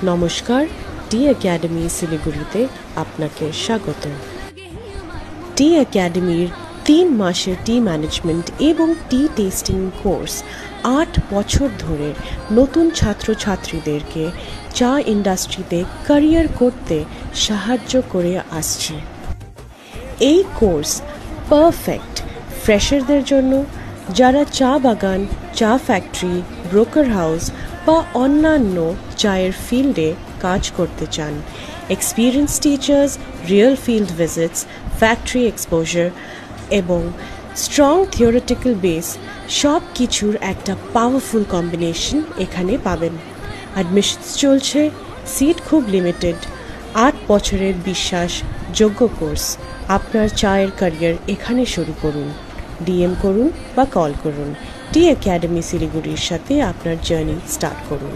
নমস্কার, টি একাডেমি শিলিগুড়িতে আপনাকে স্বাগত। টি একাডেমির 3 মাসের টি ম্যানেজমেন্ট এবং টি টেস্টিং কোর্স 8 বছর ধরে নতুন ছাত্রছাত্রীদেরকে চা ইন্ডাস্ট্রিতে ক্যারিয়ার করতে সাহায্য করে আসছে। এই কোর্স পারফেক্ট ফ্রেশারদের জন্য, যারা চা বাগান, চা ফ্যাক্টরি, ব্রোকার হাউস বা অন্যান্য চায়ের ফিল্ডে কাজ করতে চান। Experience teachers, real field visits, factory exposure এবং স্ট্রং থিওরিটিক্যাল বেস সব কিছুর একটা পাওয়ারফুল কম্বিনেশন এখানে পাবেন। অ্যাডমিশনস চলছে, সিট খুব লিমিটেড। 8 বছরের বিশ্বাসযোগ্য কোর্স। আপনার চায়ের ক্যারিয়ার এখানে শুরু করুন। ডিএম করুন বা কল করুন। টি একাডেমি শিলিগুড়ির সাথে আপনার জার্নি স্টার্ট করুন।